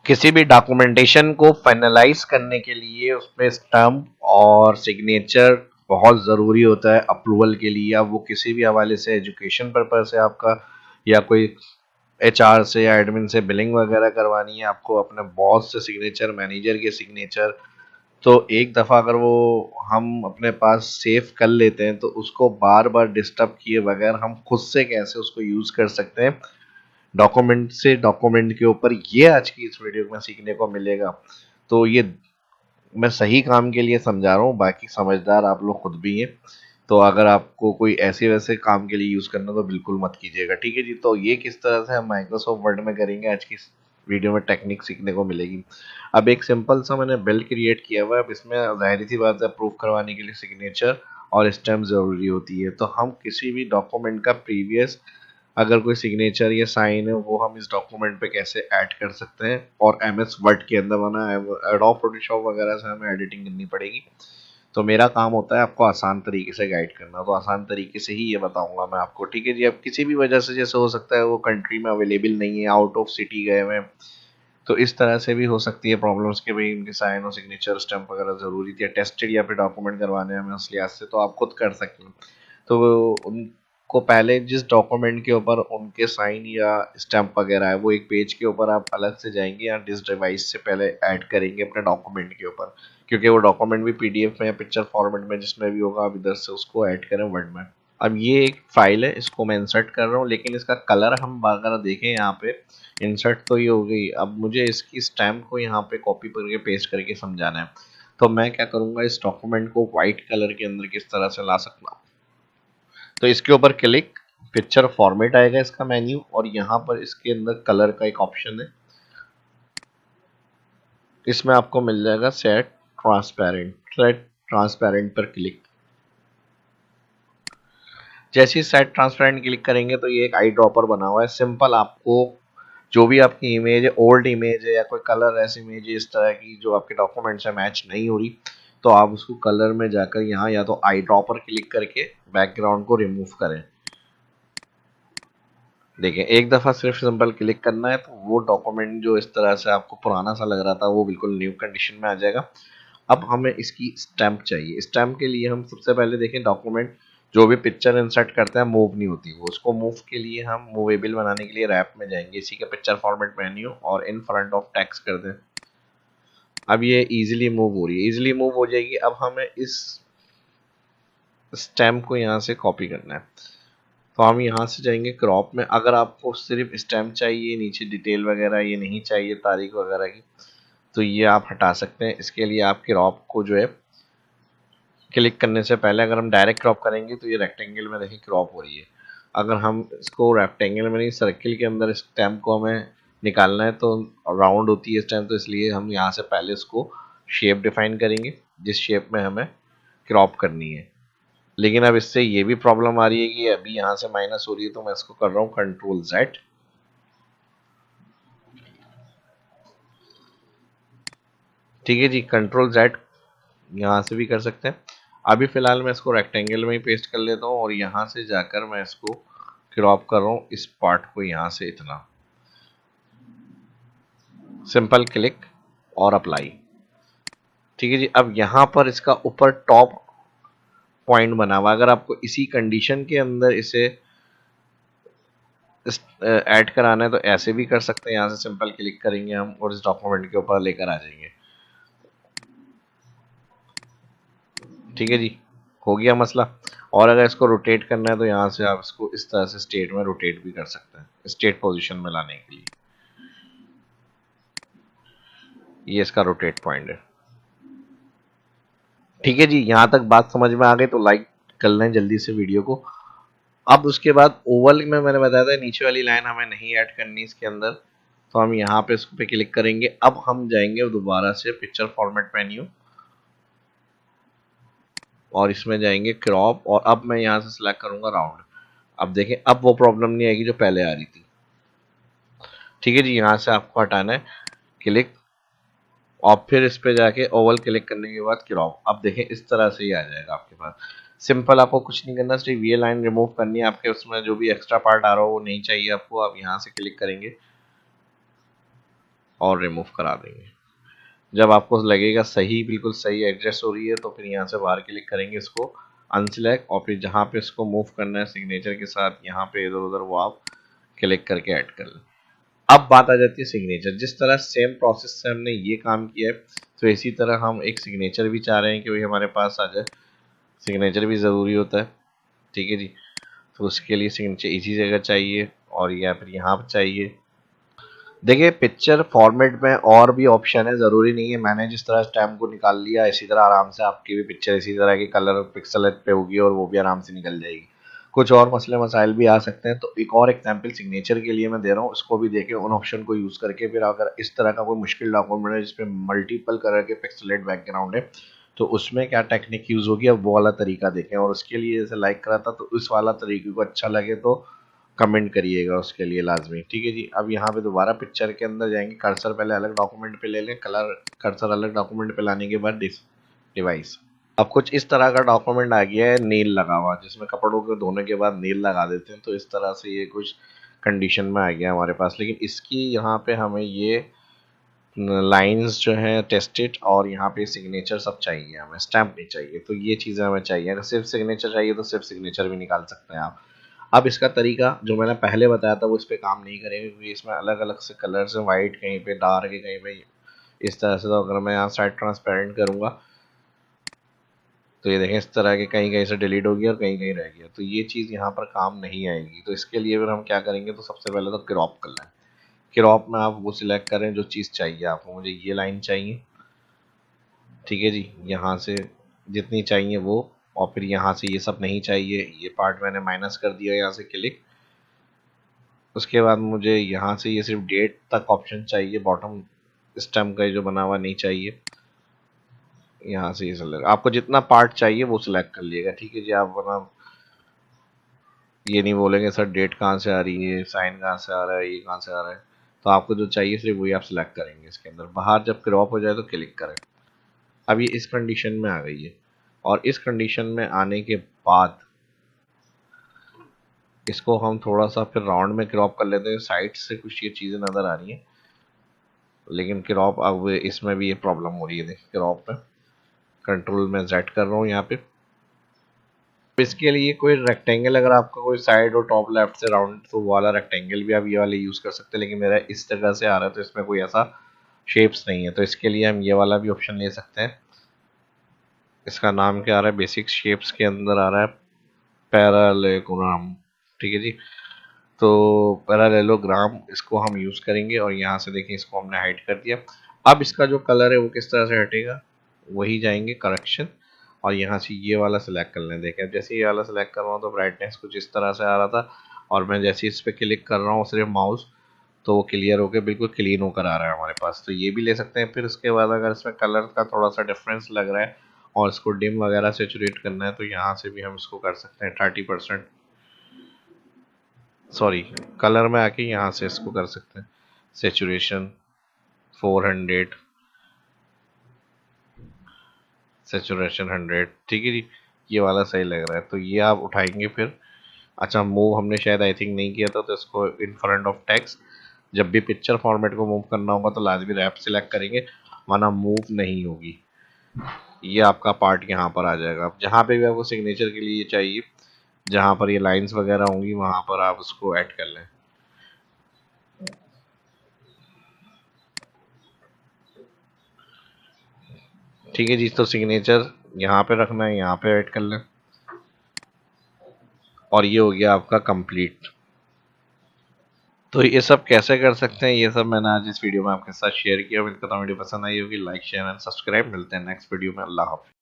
किसी भी डॉक्यूमेंटेशन को फाइनलाइज करने के लिए उसमें स्टैम्प और सिग्नेचर बहुत ज़रूरी होता है अप्रूवल के लिए। अब वो किसी भी हवाले से एजुकेशन पर्पज से आपका, या कोई एचआर से या एडमिन से बिलिंग वगैरह करवानी है, आपको अपने बॉस से सिग्नेचर, मैनेजर के सिग्नेचर, तो एक दफ़ा अगर वो हम अपने पास सेव कर लेते हैं तो उसको बार बार डिस्टर्ब किए बगैर हम खुद से कैसे उसको यूज़ कर सकते हैं डॉक्यूमेंट से डॉक्यूमेंट के ऊपर, ये आज की इस वीडियो में सीखने को मिलेगा। तो ये मैं सही काम के लिए समझा रहा हूँ, बाकी समझदार आप लोग खुद भी हैं। तो अगर आपको कोई ऐसे वैसे काम के लिए यूज़ करना तो बिल्कुल मत कीजिएगा, ठीक है जी। तो ये किस तरह से हम माइक्रोसॉफ्ट वर्ड में करेंगे, आज की इस वीडियो में टेक्निक सीखने को मिलेगी। अब एक सिंपल सा मैंने बिल क्रिएट किया हुआ है। अब इसमें जाहिर सी बात है प्रूफ करवाने के लिए सिग्नेचर और स्टैम्प ज़रूरी होती है। तो हम किसी भी डॉक्यूमेंट का प्रीवियस अगर कोई सिग्नेचर या साइन है वो हम इस डॉक्यूमेंट पे कैसे ऐड कर सकते हैं, और एमएस वर्ड के अंदर बना एडोब फोटोशॉप वगैरह से हमें एडिटिंग करनी पड़ेगी। तो मेरा काम होता है आपको आसान तरीके से गाइड करना, तो आसान तरीके से ही ये बताऊंगा मैं आपको, ठीक है जी। अब किसी भी वजह से जैसे हो सकता है वो कंट्री में अवेलेबल नहीं है, आउट ऑफ सिटी गए हुए हैं, तो इस तरह से भी हो सकती है प्रॉब्लम्स के भाई इनके साइन और सिग्नेचर स्टैम्प वगैरह ज़रूरी थी, टेस्टेड या फिर डॉक्यूमेंट करवाने हैं हमें उस लिहाज से, तो आप खुद कर सकते हैं। तो उनको पहले जिस डॉक्यूमेंट के ऊपर उनके साइन या स्टैम्प वगैरह है वो एक पेज के ऊपर आप अलग से जाएंगे या जिस डिवाइस से पहले ऐड करेंगे अपने डॉक्यूमेंट के ऊपर, क्योंकि वो डॉक्यूमेंट भी पीडीएफ में या पिक्चर फॉर्मेट में जिसमें भी होगा आप इधर से उसको ऐड करें वर्ड में। अब ये एक फाइल है, इसको मैं इंसर्ट कर रहा हूँ, लेकिन इसका कलर हम अगर देखें यहाँ पे, इंसर्ट तो ये हो गई। अब मुझे इसकी स्टैम्प को यहाँ पे कॉपी करके पेस्ट करके समझाना है। तो मैं क्या करूँगा, इस डॉक्यूमेंट को व्हाइट कलर के अंदर किस तरह से ला सकता हूँ, तो इसके ऊपर क्लिक, पिक्चर फॉर्मेट आएगा इसका मेन्यू, और यहाँ पर इसके अंदर कलर का एक ऑप्शन है, इसमें आपको मिल जाएगा सेट ट्रांसपेरेंट पर क्लिक। जैसे ही सेट ट्रांसपेरेंट क्लिक करेंगे तो ये एक आई ड्रॉपर बना हुआ है। सिंपल आपको जो भी आपकी इमेज है, ओल्ड इमेज है या कोई कलर ऐसी इमेज है इस तरह की जो आपके डॉक्यूमेंट से मैच नहीं हो रही, तो आप उसको कलर में जाकर यहाँ या तो आई ड्रॉपर क्लिक करके बैकग्राउंड को रिमूव करें। देखिए एक दफ़ा सिर्फ सिंपल क्लिक करना है तो वो डॉक्यूमेंट जो इस तरह से आपको पुराना सा लग रहा था वो बिल्कुल न्यू कंडीशन में आ जाएगा। अब हमें इसकी स्टैम्प चाहिए। स्टैम्प के लिए हम सबसे पहले देखें डॉक्यूमेंट जो भी पिक्चर इंसर्ट करते हैं मूव नहीं होती, वो उसको मूव के लिए हम मूवेबल बनाने के लिए रैप में जाएंगे, इसी का पिक्चर फॉर्मेट मेन्यू और इन फ्रंट ऑफ टेक्स्ट कर दें। अब ये इजीली मूव हो रही है, इजीली मूव हो जाएगी। अब हमें इस स्टैम्प को यहाँ से कॉपी करना है, तो हम यहाँ से जाएंगे क्रॉप में। अगर आपको सिर्फ स्टैम्प चाहिए, नीचे डिटेल वगैरह ये नहीं चाहिए तारीख वगैरह की, तो ये आप हटा सकते हैं। इसके लिए आप क्रॉप को जो है क्लिक करने से पहले अगर हम डायरेक्ट क्रॉप करेंगे तो ये रेक्टेंगल में देखिए क्रॉप हो रही है। अगर हम इसको रेक्टेंगल में नहीं सर्किल के अंदर स्टैम्प को हमें निकालना है तो राउंड होती है स्टैम्प, तो इसलिए हम यहाँ से पहले इसको शेप डिफाइन करेंगे जिस शेप में हमें क्रॉप करनी है। लेकिन अब इससे ये भी प्रॉब्लम आ रही है कि अभी यहाँ से माइनस हो रही है, तो मैं इसको कर रहा हूँ कंट्रोल जेड। ठीक है जी, कंट्रोल जेड यहाँ से भी कर सकते हैं। अभी फिलहाल मैं इसको रेक्टेंगल में ही पेस्ट कर लेता हूँ और यहाँ से जाकर मैं इसको क्रॉप कर रहा हूँ इस पार्ट को यहाँ से इतना, सिंपल क्लिक और अप्लाई। ठीक है जी, अब यहाँ पर इसका ऊपर टॉप पॉइंट बना हुआ, अगर आपको इसी कंडीशन के अंदर इसे ऐड कराना है तो ऐसे भी कर सकते हैं। यहाँ से सिंपल क्लिक करेंगे हम और इस डॉक्यूमेंट के ऊपर लेकर आ जाएंगे। ठीक है जी, हो गया मसला। और अगर इसको रोटेट करना है तो यहाँ से आप इसको इस तरह से स्टेट में रोटेट भी कर सकते हैं, स्टेट पोजीशन में लाने के लिए। ये इसका रोटेट पॉइंट है। ठीक है जी, यहाँ तक बात समझ में आ गई तो लाइक कर लें जल्दी से वीडियो को। अब उसके बाद ओवल में मैंने बताया था नीचे वाली लाइन हमें नहीं ऐड करनी इसके अंदर, तो हम यहाँ पे इसको पे क्लिक करेंगे। अब हम जाएंगे दोबारा से पिक्चर फॉर्मेट मेन्यू और इसमें जाएंगे क्रॉप, और अब मैं यहाँ से सिलेक्ट करूंगा राउंड। अब देखें अब वो प्रॉब्लम नहीं आएगी जो पहले आ रही थी। ठीक है जी, यहाँ से आपको हटाना है, क्लिक और फिर इस पे जाके ओवल क्लिक करने के बाद क्रॉप। अब देखें इस तरह से ही आ जाएगा आपके पास। सिंपल, आपको कुछ नहीं करना, सिर्फ ये लाइन रिमूव करनी है। आपके उसमें जो भी एक्स्ट्रा पार्ट आ रहा हो वो नहीं चाहिए आपको। आप यहाँ से क्लिक करेंगे और रिमूव करा देंगे। जब आपको लगेगा सही, बिल्कुल सही एडजस्ट हो रही है, तो फिर यहाँ से बाहर क्लिक करेंगे, इसको अनसिलेक्ट, और फिर जहाँ पे इसको मूव करना है सिग्नेचर के साथ यहाँ पे इधर उधर, वो आप क्लिक करके ऐड कर लें। अब बात आ जाती है सिग्नेचर। जिस तरह सेम प्रोसेस से हमने ये काम किया है, तो इसी तरह हम एक सिग्नेचर भी चाह रहे हैं कि भाई हमारे पास आ जाए। सिग्नेचर भी ज़रूरी होता है, ठीक है जी। तो उसके लिए सिग्नेचर इसी जगह चाहिए और या फिर यहाँ पर चाहिए। देखिए पिक्चर फॉर्मेट में और भी ऑप्शन है, ज़रूरी नहीं है मैंने जिस तरह स्टैम्प को निकाल लिया इसी तरह आराम से आपकी भी पिक्चर इसी तरह की कलर पिक्सल पे होगी और वो भी आराम से निकल जाएगी। कुछ और मसले मसाइल भी आ सकते हैं। तो एक और एग्जांपल सिग्नेचर के लिए मैं दे रहा हूँ, उसको भी देखें उन ऑप्शन को यूज़ करके। फिर अगर इस तरह का कोई मुश्किल डॉक्यूमेंट है जिसपे मल्टीपल कलर के पिक्सलेट बैकग्राउंड है, तो उसमें क्या टेक्निक यूज़ होगी, अब वो वाला तरीका देखें। और उसके लिए जैसे लाइक करा था, तो इस वाला तरीके को अच्छा लगे तो कमेंट करिएगा उसके लिए लाजमी, ठीक है जी। अब यहाँ पे दोबारा पिक्चर के अंदर जाएंगे, कर्सर पहले अलग डॉक्यूमेंट पे ले लें, कलर कर्सर अलग डॉक्यूमेंट पे लाने के बाद डिवाइस। अब कुछ इस तरह का डॉक्यूमेंट आ गया है नील लगा हुआ, जिसमें कपड़ों के धोने के बाद नील लगा देते हैं। तो इस तरह से ये कुछ कंडीशन में आ गया हमारे पास। लेकिन इसकी यहाँ पे हमें ये लाइंस जो है टेस्टेड और यहाँ पे सिग्नेचर सब चाहिए, हमें स्टैम्प नहीं चाहिए। तो ये चीज़ें हमें चाहिए। अगर सिर्फ सिग्नेचर चाहिए तो सिर्फ सिग्नेचर भी निकाल सकते हैं आप। अब इसका तरीका जो मैंने पहले बताया था वो इस पर काम नहीं करेगा, क्योंकि इसमें अलग अलग से कलर्स हैं, वाइट कहीं पे डार्क है कहीं पे इस तरह से। तो अगर मैं यहाँ साइड ट्रांसपेरेंट करूँगा तो ये देखें इस तरह के कहीं कहीं से डिलीट हो गया और कहीं कहीं रह गया। तो ये चीज़ यहाँ पर काम नहीं आएगी। तो इसके लिए फिर हम क्या करेंगे, तो सबसे पहले तो क्रॉप कर लें। क्रॉप में आप वो सिलेक्ट करें जो चीज़ चाहिए आपको। मुझे ये लाइन चाहिए, ठीक है जी, यहाँ से जितनी चाहिए वो। और फिर यहाँ से ये सब नहीं चाहिए, ये पार्ट मैंने माइनस कर दिया यहाँ से क्लिक। उसके बाद मुझे यहाँ से ये सिर्फ डेट तक ऑप्शन चाहिए, बॉटम स्टैम्प का जो बना हुआ नहीं चाहिए। यहाँ से ये सिलेक्ट, आपको जितना पार्ट चाहिए वो सिलेक्ट कर लिएगा, ठीक है जी। आप वरना ये नहीं बोलेंगे सर डेट कहाँ से आ रही है, साइन कहाँ से आ रहा है, ये कहाँ से आ रहा है। तो आपको जो चाहिए सिर्फ वही आप सिलेक्ट करेंगे इसके अंदर। बाहर जब क्रॉप हो जाए तो क्लिक करें। अब ये इस कंडीशन में आ गई है। और इस कंडीशन में आने के बाद इसको हम थोड़ा सा फिर राउंड में क्रॉप कर लेते हैं। साइड से कुछ ये चीज़ें नज़र आ रही हैं, लेकिन क्रॉप अब इसमें भी ये प्रॉब्लम हो रही है। देखिए क्रॉप में कंट्रोल में जेड कर रहा हूँ यहाँ पे। इसके लिए कोई रेक्टेंगल, अगर आपका कोई साइड और टॉप लेफ्ट से राउंड, तो वो वाला रेक्टेंगल भी आप ये वाले यूज़ कर सकते हैं। लेकिन मेरा इस जगह से आ रहा है तो इसमें कोई ऐसा शेप्स नहीं है, तो इसके लिए हम ये वाला भी ऑप्शन ले सकते हैं। इसका नाम क्या आ रहा है, बेसिक शेप्स के अंदर आ रहा है पैरालेलोग्राम, ठीक है जी। तो पैरालेलोग्राम इसको हम यूज़ करेंगे और यहाँ से देखिए इसको हमने हाइड कर दिया। अब इसका जो कलर है वो किस तरह से हटेगा, वही जाएंगे करेक्शन और यहाँ से ये वाला सिलेक्ट कर लें। देखें जैसे ये वाला सिलेक्ट कर रहा हूँ तो ब्राइटनेस कुछ इस तरह से आ रहा था, और मैं जैसे इस पर क्लिक कर रहा हूँ सिर्फ माउस, तो वो क्लियर होकर बिल्कुल क्लीन होकर आ रहा है हमारे पास। तो ये भी ले सकते हैं। फिर उसके बाद अगर इसमें कलर का थोड़ा सा डिफरेंस लग रहा है और इसको डिम वगैरह सेचुरेट करना है, तो यहाँ से भी हम इसको कर सकते हैं 30%, सॉरी कलर में आके यहाँ से इसको कर सकते हैं सेचुरेशन 400, सेचुरेशन 100, ठीक है जी। ये वाला सही लग रहा है, तो ये आप उठाएंगे फिर। अच्छा मूव हमने शायद आई थिंक नहीं किया था, तो इसको इन फ्रंट ऑफ टेक्स्ट, जब भी पिक्चर फॉर्मेट को मूव करना होगा तो लाजमी रैप सिलेक्ट करेंगे, वरना मूव नहीं होगी। ये आपका पार्ट यहाँ पर आ जाएगा। अब जहाँ पे भी आपको सिग्नेचर के लिए चाहिए, जहाँ पर ये लाइंस वगैरह होंगी वहाँ पर आप उसको ऐड कर लें। ठीक है जी, तो सिग्नेचर यहाँ पे रखना है, यहाँ पे ऐड कर लें और ये हो गया आपका कंप्लीट। तो ये सब कैसे कर सकते हैं, ये सब मैंने आज इस वीडियो में आपके साथ शेयर किया। उम्मीद करता हूँ वीडियो पसंद आई होगी। Like share and subscribe. मिलते हैं नेक्स्ट वीडियो में। अल्लाह हाफ़िज़।